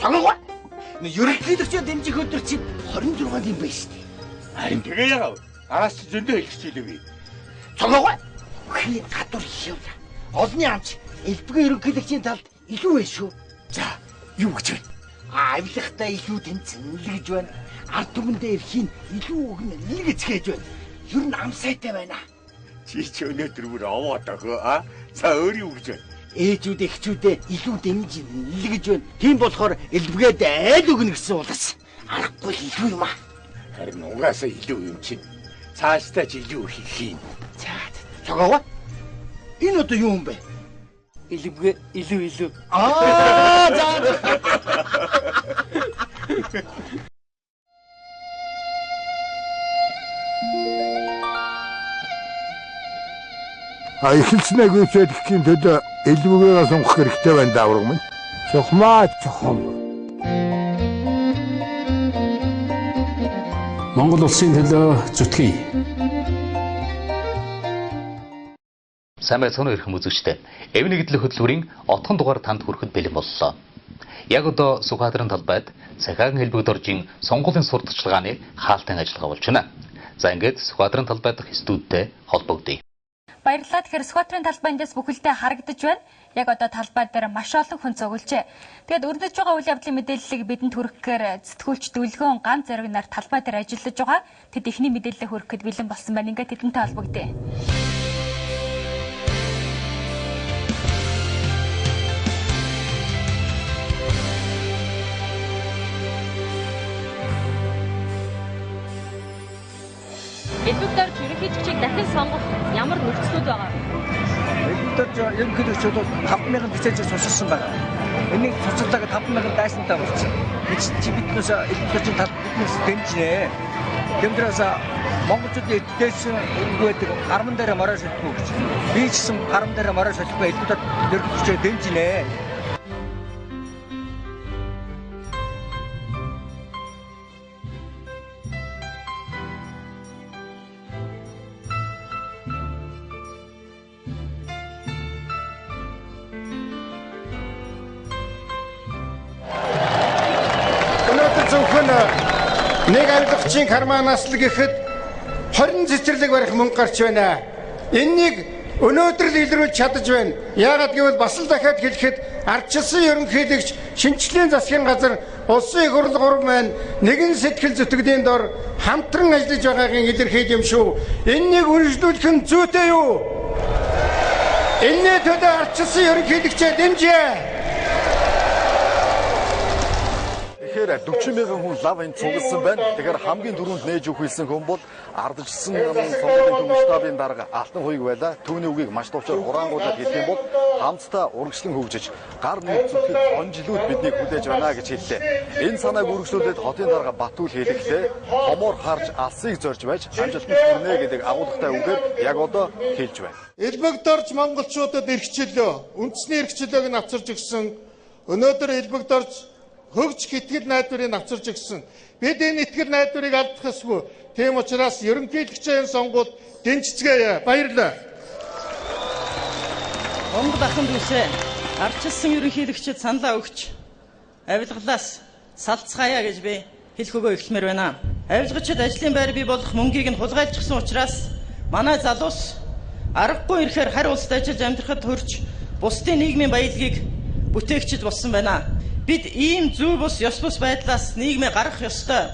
Цогоо. Ерөнхийлөгчөө дэмжих өдөр чинь 26-нд юм байна шүү дээ. Харин тэгээ яав. Араас зөндөө хэлчихлээ. Цогоо. Хий гадуур хийв. Олны амч элбэг ерөнхийлөгчийн талд илүү байх шүү. За, юу гэж вэ? Авилахтаа илүү тэнцэнэлгэж байна. Ард түмэндээ эрхийн илүү өгнө нэгэж хийж байна. Ер нь амсайтай байна. Чи ч өнөөдөр бүр овоод өгөө а. За өөр юу гэж байна? Ээжүүд эхчүүдээ илүү дэмжинэлгэж байна. Тийм болохоор элбэгээд айл өгнө гэсэн улс. Аргагүй илүү юм аа. Харин угаасаа илүү юм чинь. Цаашдаа ч илүү хийх юм. За, цогоо. Энэ одоо юу юм бэ? Илүү. За. Эхэлснээ гүйцэтгэхийн төлөө элбэгээ сонгох хэрэгтэй байна даавраг минь. Цохмаа цохом. Монгол улсын төлөө зүтгэе. Сайн байцгаана уу ирхэм үзэгчдээ. Эв нэгдлэх хөтөлбөрийн отхон дугаар танд хүрэхэд бэлэн боллоо. Яг одоо Сүхбаатарын талбайд Цахиагийн хэлбэг доржийн сонгуулийн сурталчилгааны хаалтын ажиллагаа болж байна. За ингээд Сүхбаатарын талбай дахь студидтэй холбогдъё. Баярлалаа. Тэгэхээр Сүхбаатарын талбай эндээс бүхэлдээ харагдаж байна. Яг одоо талбай дээр маш олон хүн цуглжээ. Тэгэд өрнөж байгаа үйл явдлын мэдээллийг бидэнд хүрэхээр сэтгүүлч Дүлгөөн ганц зэрэг нар талбай дээр ажиллаж байгаа. Тэд эхний мэдээлэлээ хүрэхэд бэлэн болсон байна. Ингээд тэдэнтэй холбогдъё. Элбэг дорж ерөнхийлөгчийг дахин сонгох ямар нөхцлүүд байгаа вэ? Элбэг дорж ерөнхийлөгчд бол 5,000 бицээж цуцалсан байна. Энийг цуцалдаг 5,000 дайсантай болсон. Чи биднээс элбэг доржийн тал биднээс дэмжинэ. Тэмдрээс монголчууд эдгээсэн үгүйдэг гарман дээр мороо шилжих гэж. Би ч гэсэн гарман дээр мороо шилжихгүй элбэг дорж ерөнхийлөгчөө дэмжинэ. Нэг авилгачийн карманаас л гэхэд 20 цэцэрлэг барих мөнгө гарч байна. Энэнийг өнөөдөр л илрүүлж чадаж байна. Яагаад гэвэл бас л дахиад хэлэхэд ардчилсан ерөнхийлөгч шинжлэлийн засгийн газар улсын их хурл 3 маань нэгэн сэтгэл зүтгэлийн дор хамтран ажиллаж байгаагийн илэрхийл юм шүү. Энэнийг үргэлжлүүлэх нь зүйтэй юу? Энэний төлөө ардчилсан ерөнхийлөгчөө дэмжээ. Тэгэхээр 40,000 хүн лав энд цугласан байна. Тэгэхээр хамгийн түрүүнд нээж өгөх хэлсэн хүн бол ардчилсан сонгуулийн төв штабын дарга Алтан Хуйг байлаа. Түүний үгийг маш товчоор хураангуудад хэлэх юм бол хамтдаа урагшлан хөгжиж гар нэг зүтгэж онжилууд биднийг хүлээж байна гэж хэллээ. Энэ санааг үргэлжлүүлээд хотын дарга Батүл хэлэхдээ хомоор харж алсыг зорж байж амжилтанд хүрнэ гэдэг агуулгатай үгээр яг одоо хэлж байна. Элбэг дорж монголчуудад эрхчлөө, үндэсний эрхчлөөг нь авчирч өгсөн. Өнөөдөр элбэг дорж хөгж итгэл найдварыг авчирч өгсөн. Бид энэ итгэл найдварыг алдах ёсгүй. Тийм учраас ерөнхийлөгчийн сонгуульд дэмжицгээе. Баярлалаа. Монгол ахын дүүсээ ардчилсан ерөнхийлөгчд саналаа өгч авилгалаас салцгаая гэж би хэлэх өгөө эхлэмээр байна. Авилгачид ажлын байр бий болох мөнгийг нь хулгайлчихсан учраас манай залуус аргагүй ирэхээр харь улсад ажиллаж амьдрахад төрж бусдын нийгмийн баялагийг бүтээгчд болсон байна. Бид ийм зөв бус ёс бус байдлаас нийгмээ гаргах ёстой.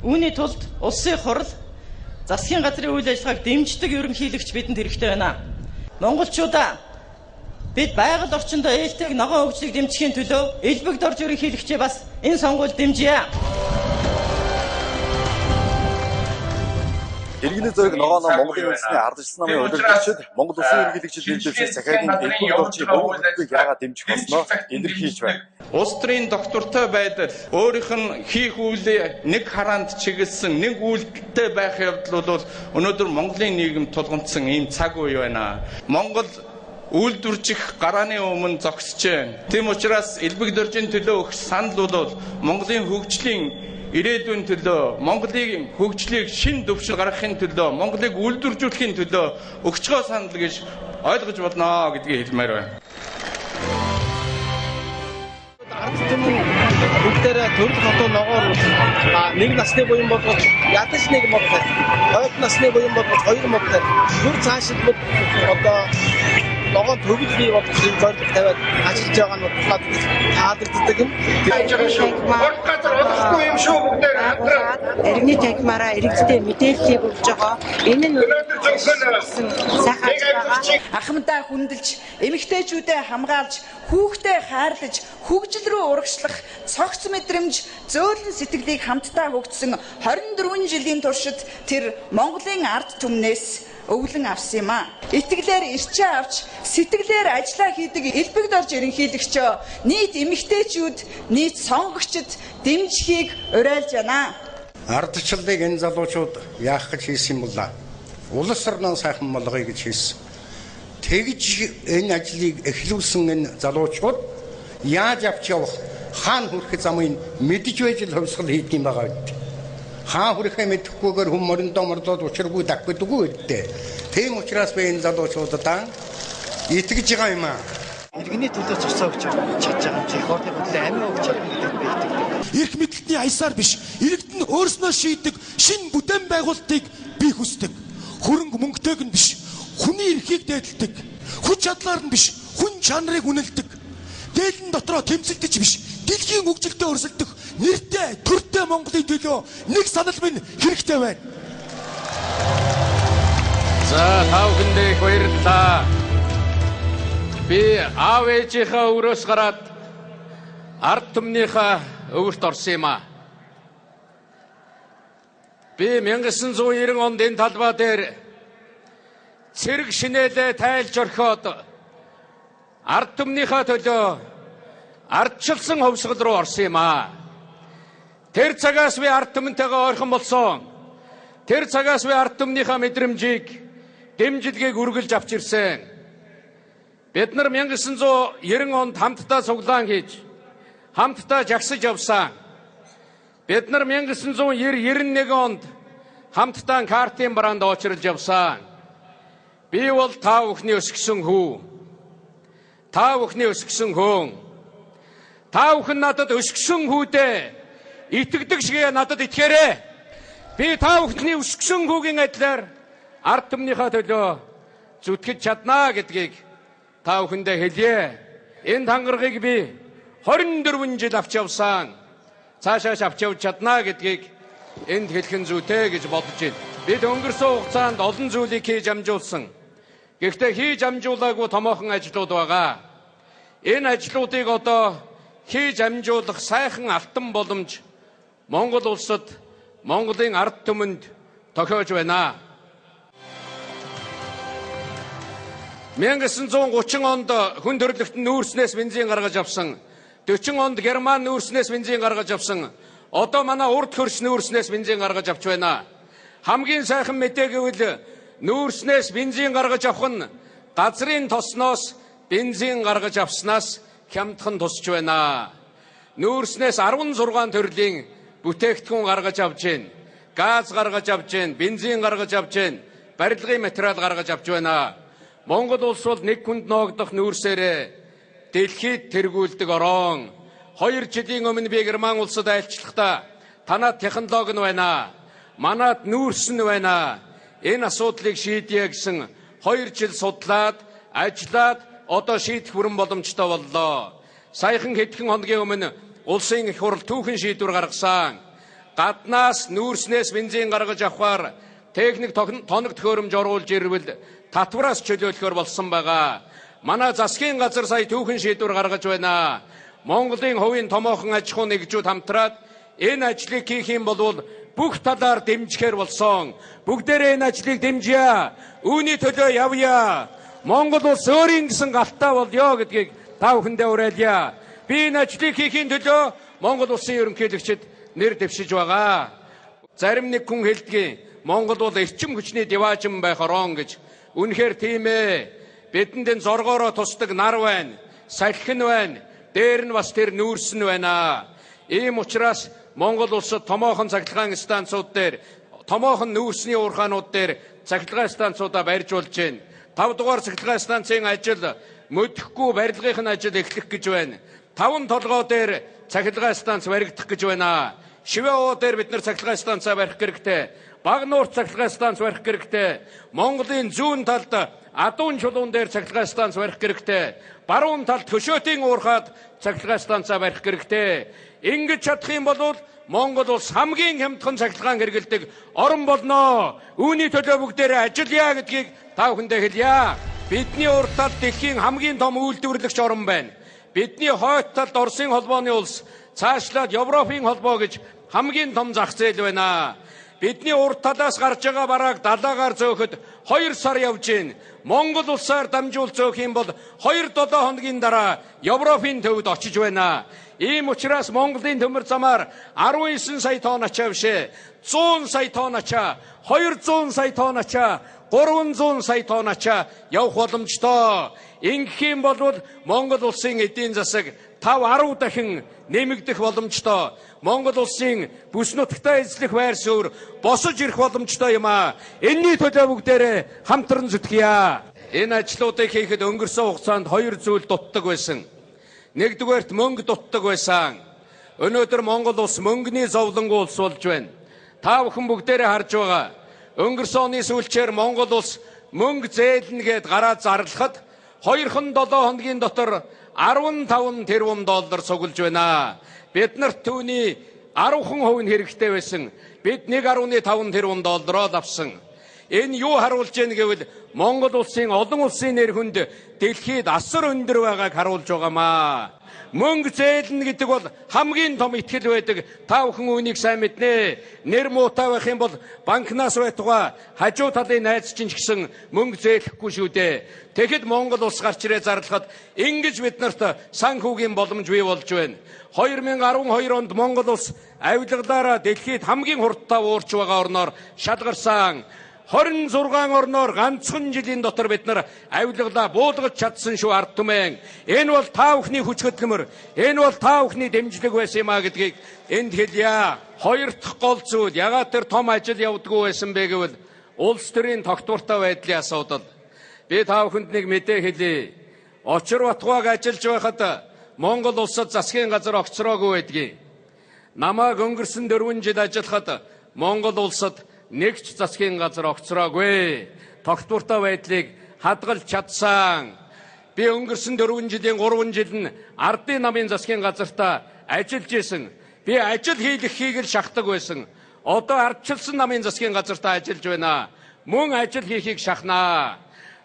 Үүний тулд улсын хурл засгийн газрын үйл ажиллагааг дэмждэг ерөнхийлөгч бидэнд хэрэгтэй байна. Монголчуудаа бид байгаль орчиндөө ээлтэйг ногоон хөгжлийг дэмжихийн төлөө элбэг дорж ерөнхийлөгчээ бас энэ сонгуульд дэмжье. Иргэний зориг ногооноо Монголын үндэсний ардчилсан намын удирдагчид Монгол Улсын ерөнхийлөгчид бэлдүүлсэн Цахиагийн элбэг доржийн богино хөтөлбөрийг яагаад дэмжих болсноо илэрхийлж байна. Улс төрийн доктортой байдал өөрийнх нь хийх үйлээ нэг хараанд чиглэсэн нэг үйлдэлтэй байх явдал бол өнөөдөр Монголын нийгэм тулгамдсан ийм цаг үе байна. Монгол үйлдвэржих гарааны өмнө зогсож байна. Тийм учраас элбэг доржийн төлөө өгөх санал бол Монголын хөгжлийн ирээдүйн төлөө, Монголын хөгжлийг шин дэвшил гаргахын төлөө, Монголыг үйлдвэржүүлэхийн төлөө өгчгөө санал гэж ойлгож болно гэдгийг хэлмээр байна. бүгдээрээ төрөл хотын ногоор нэг насны буян болгож ядаж нэг модтой, хоёр насны буян болгож хоёр модтой. Түр цаашид одоо ногоон төгөл бий болгох зорилго тавиад ажиллаж байгаа нь надад таалагддаг юм. Орд газар олохгүй юм шүү бүгдээр хамтраад иргэний танхимаараа иргэдэд мэдээллийг өгж байгаа. Энэ нь өнөөдөр зөвхөн сайхан ахмадаа хүндэлж, эмэгтэйчүүдэд хамгаалж, хүүхдээ хайрлаж, хөгжил рүү урагшлах цогц мэдрэмж, зөөлөн сэтгэлийг хамтдаа хөгжсөн 24 жилийн туршид тэр Монголын ард түмнээс өвлөн авсан юм а. Итгэлээр ирчээ авч, сэтгэлээр ажиллаа хийдэг элбэг дорж ерөнхийлөгчөө нийт эмэгтэйчүүд, нийт сонгогчд дэмжихийг уриалж байна. Ардчлалыг энэ залуучууд яах гэж хийсэн юм бол улс орноо сайхан болгоё гэж хийсэн. Тэгж энэ ажлыг эхлүүлсэн энэ залуучууд яаж авч явах, хаана хүрэх замыг мэдж байж л хувьсгал хийдэг юм байгаа үед. Хаан хүрэхээ мэдэхгүйгээр хүм мориндоо мордоод учиргүй дагвдаггүй гэдэг. Тийм учраас би энэ залуучуудаа итгэж байгаа юм аа. Иргэний төлөө зурцаа өгч чадж байгаа юм. Технологийн бодлоо амин өгч чадна гэдэг би итгэдэг. Ирэх мэдлэлтний аясаар биш, иргэд нь өөрснөө шийдэг шинэ бүтээн байгуулалтыг би хүсдэг. Хөрөнгө мөнгөтэйг нь биш, хүний эрхийг дээдэлдэг. Хүч чадлаар нь биш, хүн чанарыг үнэлдэг. Дээлэн дотроо тэмцэлдэж биш, дэлхийн хөгжилтэй өрсөлдөх нэртэй, төртэй Монголын төлөө нэг санал минь хэрэгтэй байна. За та бүхэндээ их баярлалаа. Би аав ээжийнхээ өрөөс гараад ард түмнийхээ өвөрт орсон юм а. Би 1990 онд энэ талбай дээр цэрэг шинэлээ тайлж орхиод ард түмнийхээ төлөө ардчилсан хувьсгал руу орсон юм а. Тэр цагаас би ард түмэнтэйгээ ойрхон болсон. Тэр цагаас би ард түмнийхээ мэдрэмжийг, дэмжлэгийг үргэлж авч ирсэн. Бид нар 1990 онд хамтдаа цуглаан хийж, хамтдаа жагсаж явсан. Бид нар 1991 онд хамтдаа картын бараанд очролж явсан. Би бол та бүхний өсгсөн хүү. Та бүхний өсгсөн хүн. Та бүхэн надад өсгсөн хүүдээ итгэдэг шигээ надад итгээрэй. Би та бүхний өсгсөн хүүгийн адилаар ард түмнийхээ төлөө зүтгэж чаднаа гэдгийг та бүхэндээ хэлье. Энэ тангарагыг би 24 жил авч явсан. Цаашааш авч явж чаднаа гэдгийг энд хэлхэн зүйтэй гэж бодож байна. Бид өнгөрсөн хугацаанд олон зүйлийг хийж амжуулсан. Гэхдээ хийж амжуулаагүй томоохон ажлууд байгаа. Энэ ажлуудыг одоо хийж амжуулах сайхан алтан боломж Монгол улсад, Монголын ард түмэнд тохиож байна. 1930 онд хүн төрөлхтөнд нүүрснээс бензин гаргаж авсан. 40 онд Герман нүүрснээс бензин гаргаж авсан. Одоо манай урд хөрш нүүрснээс бензин гаргаж авч байна. Хамгийн сайхан мэдээ гэвэл нүүрснээс бензин гаргаж авах нь газрын тосноос бензин гаргаж авснаас хямдхан тусч байна. Нүүрснээс 16 төрлийн бүтээгдэхүүн гаргаж авч байна. Газ гаргаж авч байна, бензин гаргаж авч байна, барилгын материал гаргаж авч байна. Монгол улс бол нэг хүнд ноогдох нүүрсээрээ дэлхийд тэргүүлдэг орон. 2 жилийн өмнө би Герман улсад айлчлахдаа танад технологи нь байна. Манад нүүрс нь байна. Энэ асуудлыг шийдье гэсэн 2 жил судлаад, ажиллаад одоо шийдэх бүрэн боломжтой боллоо. Саяхан хэдхэн хоногийн өмнө улсын их хурл түүхэн шийдвэр гаргасан. Гаднаас нүүрснээс бензин гаргаж авахаар техник тоног төхөөрөмж оруулж ирвэл татвараас чөлөөлөхөр болсон байгаа. Манай засгийн газар сая түүхэн шийдвэр гаргаж байна. Монголын хувийн томоохон аж ахуй нэгжүүд хамтраад энэ ажлыг хийх юм бол бүх талаар дэмжихээр болсон. Бүгдээрээ энэ ажлыг дэмжье. Үүний төлөө явъя. Монгол улс өөрийн гэсэн галтаа болёо гэдгийг та бүхэндээ уриалъя. Би энэ ажлыг хийхийн төлөө Монгол улсын ерөнхийлөгчд нэр дэвшиж байгаа. Зарим нэг хүн хэлдэг Монгол бол эрчим хүчний диваажин байх орон гэж. Үнэхээр тийм ээ. Бидэнд энэ зоргоороо тусдаг нар байна, салхин байна, дээр нь бас тэр нүүрс нь байна. Ийм учраас Монгол улсад томоохон цахилгаан станцууд дээр, томоохон нүүрсний уурхаанууд дээр цахилгаан станцуудаа барьж болж байна. 5 дугаар цахилгаан станцын ажил Мөдөхгүй барилгын ажил эхлэх гэж байна. 5 толгой дээр цахилгаан станц баригдах гэж байна. Шивээ уу дээр бид нар цахилгаан станцаа барих хэрэгтэй. Баг нуурт цахилгаан станц барих хэрэгтэй. Монголын зүүн талд Адуун чулуун дээр цахилгаан станц барих хэрэгтэй. Баруун талд Хөшөөтийн уурхаад цахилгаан станцаа барих хэрэгтэй. Ингэж чадах юм бол Монгол улс хамгийн хямдхан цахилгаан хэрэгэлдэг орн болно. Үүний төлөө бүгдээрээ ажиллая гэдгийг та бүхэндээ хэлье. Бидний урд талд дэлхийн хамгийн том үйлдвэрлэгч орн байна. Бидний хойд талд Оросын холбооны улс, цаашлаад Европын холбоо гэж хамгийн том зах зээл байна. Бидний урд талаас гарч байгаа барааг далаагаар зөөхөд 2 сар явж гин. Монгол улсаар дамжуул зөөх юм бол 2-7 хоногийн дараа Европын төвд очиж байна. Ийм учраас Монголын төмөр замаар 19 сая тонн ачаа бишээ. 100 сая тонн ачаа, 200 сая тонн ачаа, 300 сая тонн ачаа явах боломжтой. Ингэх юм бол Монгол улсын эдийн засаг 5-10 дахин нэмэгдэх боломжтой. Монгол улсын бүс нутагтаа эзлэх байр суурь босож ирэх боломжтой юм а. Энэний төлөө бүгдээрээ хамтран зүтгэе. Энэ ажлуудыг хийхэд өнгөрсөн хугацаанд 2 зүйл дутдаг байсан. Нэгдүгээрт мөнгө дутдаг байсан. Өнөөдөр Монгол улс мөнгөний зовлонгуй улс болж байна. Та бүхэн бүгдээрээ харж байгаа. Өнгөрсөн оны сүүлчээр Монгол улс мөнгө зээлнэ гэд гараад зарлахад 2-7 хоногийн дотор 15 тэрбум доллар цуглаж байна. Биднэрт түүний 10% нь хэрэгтэй байсан. Бид 1.5 тэрбум доллароо авсан. Энэ юу харуулж байна гэвэл Монгол улсын олон улсын нэр хүнд дэлхийд асар өндөр байгааг харуулж байгаамаа. Мөнгө зээлнэ гэдэг бол хамгийн том итгэл байдаг. Та бүхэн үүнийг сайн мэднэ. Нэр муутай байх юм бол банкнаас байтугай хажуу талын найз чинь ч гэсэн мөнгө зээлэхгүй шүү дээ. Тэгэхэд Монгол улс гарч ирээ зарлахад ингэж биднэрт санхүүгийн боломж бий болж байна. 2012 онд Монгол улс авилгалаараа дэлхийд хамгийн хурдтай уурч байгаа орноор шалгарсан. 26 орноор ганцхан жилийн дотор бид нар авилгалаа буулгаж чадсан шүү ард түмэн. Энэ бол та бүхний хүч хөдөлмөр, энэ бол та бүхний дэмжлэг байсан юм а гэдгийг энд хэлье. Хоёр дахь гол зүйл ягаад тэр том ажил явдггүй байсан бэ гэвэл улс төрийн тогтвортой байдлын асуудал. Би та бүхэнд нэг мэдээ хэлье. Очир Батгааг ажиллаж байхад Монгол улсад засгийн газар огцроогүй байдгийг. Намайг өнгөрсөн 4 жил ажиллахад Монгол улсад нэг ч засгийн газар огцроогүй. Тогтвортой байдлыг хадгалж чадсан. Би өнгөрсөн 4 жилийн 3 жил нь ардын намын засгийн газартаа ажиллаж исэн. Би ажил хийлгэхийг л шахдаг байсан. Одоо ардчилсан намын засгийн газартаа ажиллаж байна. Мөн ажил хийхийг шахнаа.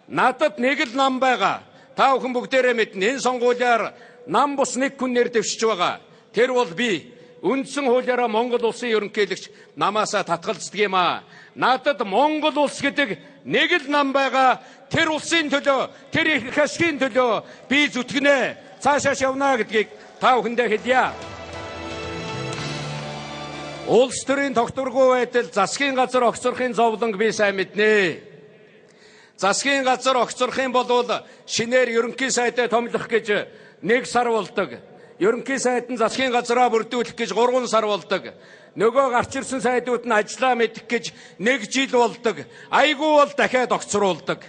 Надад нэг л нам байгаа. Та бүхэн бүгдээрээ мэднэ. Энэ сонгуулиар нам бус нэг хүн нэр дэвшиж байгаа. Тэр бол би. Үндсэн хуулиараа Монгол улсын ерөнхийлөгч намаасаа татгалздаг юм а. Надад Монгол улс гэдэг нэг л нам байгаа. Тэр улсын төлөө, тэр их ашигын төлөө би зүтгэнэ. Цаашаа явна гэдгийг та бүхэндээ хэлье. Улс төрийн тогтворгүй байдал засгийн газар огцрохын зовлонг би сайн мэднэ. Засгийн газар огцрох юм бол шинээр ерөнхий сайдаа томилох гэж 1 сар болдог. Ерөнхий сайд нь засгийн газараа бүрдүүлэх гэж 3 сар болдог. Нөгөө гарч ирсэн сайдууд нь ажиллаа мэдэх гэж 1 жил болдог. Айгүй бол дахиад огцруулдаг.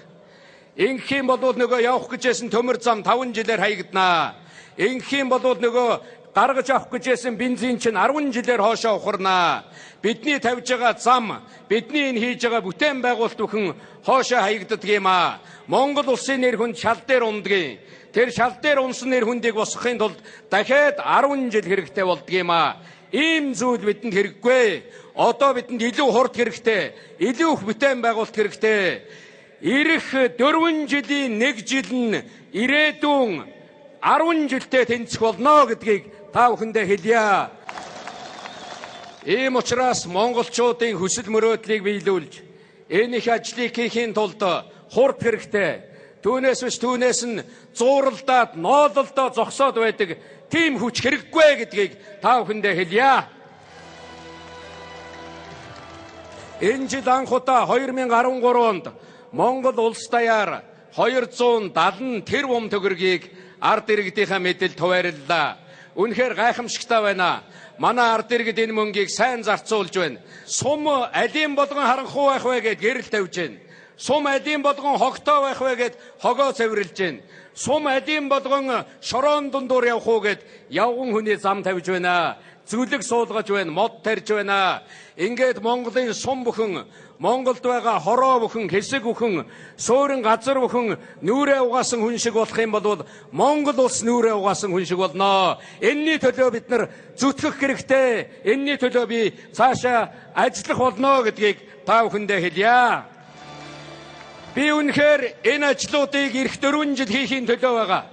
Ингэх юм бол нөгөө явах гэжсэн төмөр зам 5 жилээр хаягдана. Ингэх юм бол нөгөө гаргаж авах гэжсэн бензин чинь 10 жилээр хоошоо ухарна. Бидний тавьж байгаа зам, бидний энэ хийж байгаа бүтээн байгуулалт бүхэн хоошоо хаягддаг юм а. Монгол улсын нэр хүнд шал дээр ундгийн. Тэр шал дээр унсан нэр хүндийг босгохын тулд дахиад 10 жил хэрэгтэй болдго юм а. Ийм зүйл бидэнд хэрэггүй. Одоо бидэнд илүү хурд хэрэгтэй, илүү их бүтээн байгуулалт хэрэгтэй. Ирэх 4 жилийн 1 жил нь ирээдүйн 10 жилдээ тэнцэх болно гэдгийг та бүхэндээ хэлье. Ийм учраас монголчуудын хүсэл мөрөөдлийг биелүүлж энэ их ажлыг хийхийн тулд хурд хэрэгтэй. Түүнээс биш түүнээс нь зууралдаад, ноололдоо зогсоод байдаг тийм хүч хэрэггүй гэдгийг та бүхэндээ хэлье. Энэ жил анх удаа 2013 онд Монгол улс даяар 270 тэрбум төгрөгийг ард иргэдийнхээ мэдэлд хуваарлаа. Үнэхээр гайхамшигтай байна. Манай ард иргэд энэ мөнгийг сайн зарцуулж байна. Сум алим болгон харанхуй байх вэ гэд гэрэл тавьж байна. Сум адийн болгон хогтоо байх вэ гэд хогоо цэвэрлж байна. Сум адийн болгон шороон дундуур явах уу гэд явган хүний зам тавьж байна. Зүлэг суулгаж байна, мод тарьж байна. Ингээд Монголын сум бүхэн, Монголд байгаа хороо бүхэн, хэсэг бүхэн, суурин газар бүхэн нүрээ угаасан хүн шиг болох юм бол Монгол улс нүрээ угаасан хүн шиг болно. Энэний төлөө бид нар зүтгэх хэрэгтэй. Энэний төлөө би цаашаа ажиллах болно гэдгийг та бүхэндээ хэлье. Би үнэхээр энэ ажлуудыг эх 4 жил хийхийн төлөө байгаа.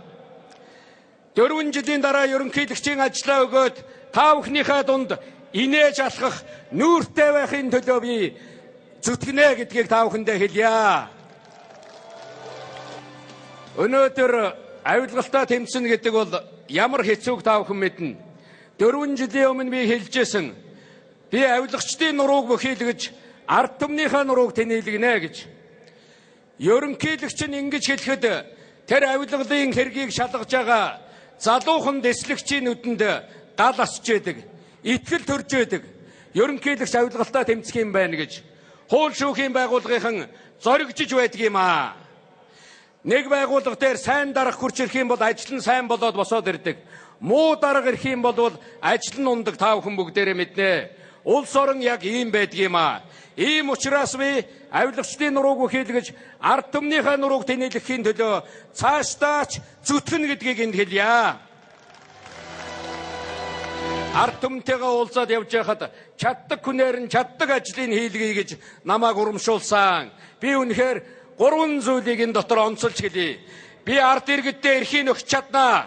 4 жилийн дараа ерөнхийлөгчийн ажлаа өгөөд та бүхнийхээ дунд инээж алхах нүүртэй байхын төлөө би зүтгэнэ гэдгийг та бүхэндээ хэлье. Өнөөдөр авилгалтаа тэмцэн гэдэг бол ямар хэцүүг та бүхэн мэднэ. 4 жилийн өмнө би хэлжсэн. Би авилгачдын нурууг бөхийлгэж ард түмнийхээ нурууг тэнээлгэнэ гэж. Ерөнхийлөгч нь ингэж хэлэхэд тэр авилгалын хэргийг шалгаж байгаа залуухан дэслэгчийн нүдэнд гал асч яадаг, итгэл төрж яадаг. Ерөнхийлөгч авилгалтаа тэмцэх юм байна гэж хууль шүүхийн байгууллагын зоригжиж байдаг юм аа. Нэг байгууллага дээр сайн дарга хурж ирэх юм бол ажил нь сайн болоод босоод ирдэг. Муу дарга ирэх юм бол ажил нь ундаг, та бүхэн бүгдээрээ мэднэ. Улс орон яг ийм байдаг юм аа. Ийм учраас би авилгачдын нурууг бөхийлгэж ард түмнийхээ нурууг тэнээлэхийн төлөө цаашдаач зүтгэн гэдгийг энд хэлье. Ард түмнтэйгээ уулзаад явж байхад чаддаг хүнээр нь чаддаг ажлыг хийлгэе гэж намайг урамшуулсан. Би үнэхээр 3 зүйлийг энэ дотор онцолж хэлье. Би ард иргэддээ эрхийг өгч чаднаа.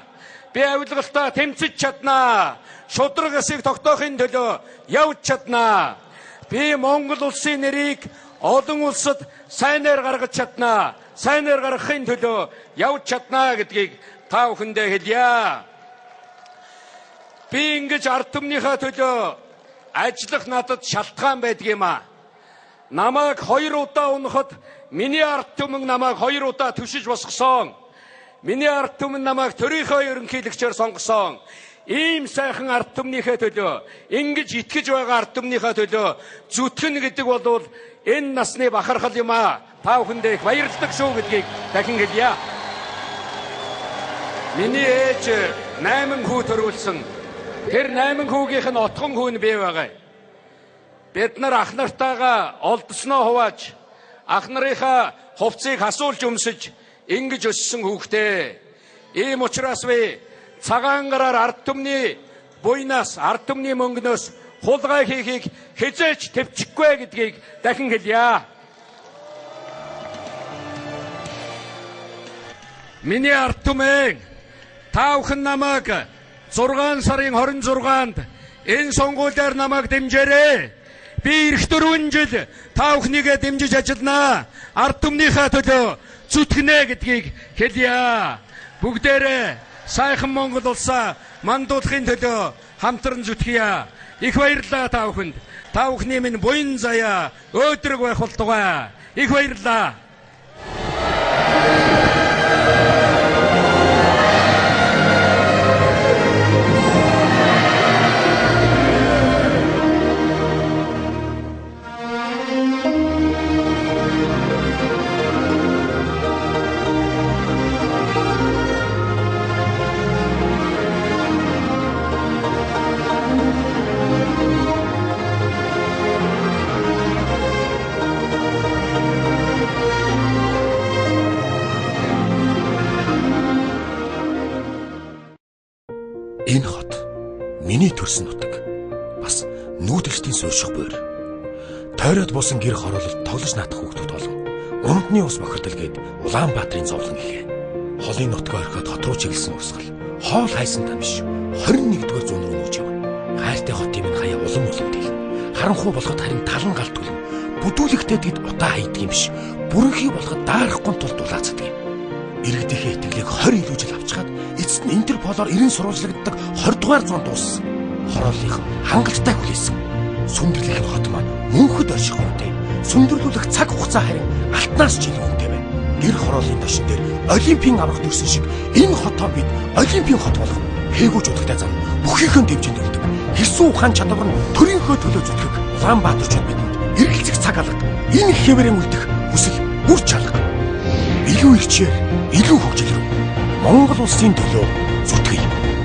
Би авилгалтаа тэмцэж чаднаа. Шудраг эсийг тогтоохын төлөө явж чаднаа. Би Монгол улсын нэрийг олон улсад сайнаар гаргаж чаднаа. Сайнаар гаргахын төлөө явж чаднаа гэдгийг та бүхэндээ хэлье. Би ингэж ард түмнийхээ төлөө ажиллах надад шалтгаан байдаг юм аа. Намайг 2 удаа унахад миний ард түмэн намайг 2 удаа түшиж босгосон. Миний ард түмэн намайг төрийнхөө ерөнхийлөгчөөр сонгосон. Ийм сайхан ард түмнийхээ төлөө, ингэж итгэж байгаа ард түмнийхээ төлөө зүтгэн гэдэг бол энэ насны бахархал юм аа. Та бүхэндээ их баярлалаа шүү гэдгийг дахин хэлье. Миний ээж 8 хүү төрүүлсэн. Тэр 8 хүүгийнх нь отхон хүү нь бий байгаа. Бид нар ах нартайгаа олдсноо хувааж, ах нарынхаа хувцсыг хасуулж өмсөж ингэж өссөн хүүхдээ. Ийм учраас би цагаан гараар ард түмний буйнаас, ард түмний мөнгнөөс хулгай хийхийг хязгаарч төвчихгүй гэдгийг дахин хэлье. Миний ард түмэн, та бүхэн намайг 6 сарын 26-нд энэ сонгуулиар намайг дэмжээрэй. Би эх 4 жил та бүхнийгээ дэмжиж ажилланаа. Ард түмнийхээ төлөө зүтгэнэ гэдгийг хэлье. Бүгдээрээ сайхан Монгол улсаа мандуулахын төлөө хамтран зүтгэе. Их баярлалаа та бүхэнд. Та бүхний минь буян заяа өөдрөг байх болтугай. Их баярлалаа. Энэ хот миний төрсөн нутаг. Бас нүүдэлтийн суурьших буур. Тойроод бусан гэр хороололд тоглож наадах хүүхдүүд болон умдны ус бохирдол гээд Улаанбаатарын зовлон ихээ. Холын нутгаа орхиод хот руу чиглэсэн урсгал. Хоол хайсан тамш 21-р зуун руу нүүж яв. Хайртай хотын минь хаяа улам өлөвдөл. Харанхуй болоход харин талан галт түлэн. Бүдүүлэгтэй тэгэд удаа хайдаг юм биш. Бүрэнхий болоход даарахгүй тул дулаацдаг юм. Иргэдийнхээ итгэлийг 20 илүү жил авчгаад эцэст нь Интерполоор 90 сурвалжлагддаг 20 дугаар зуунд дууссан. Хорооллынхан хангалттай хүлээсэн. Сүндэрлэх хот маань мөнхөд орших үнэтэй. Сүндэрлүүлэх цаг хугацаа харин алтнаас ч илүү үнэтэй байна. Гэр хорооллын тошин дээр олимпийн аврах төрсөн шиг энэ хотоо бид олимпийн хот болгох хээгүүж удахтай зам бүхийхэн дэвжинд үлдэг. Хэрсүү ухаан чадвар нь төрийнхөө төлөө зүтгэх Улаанбаатарчууд бидэнд эргэлзэх цаг алга. Энэ хэвээрэн үлдэх хүсэл үр чалга, илүү их чигээр илүү хөгжил рүү Монгол улсын төлөө зүтгэе.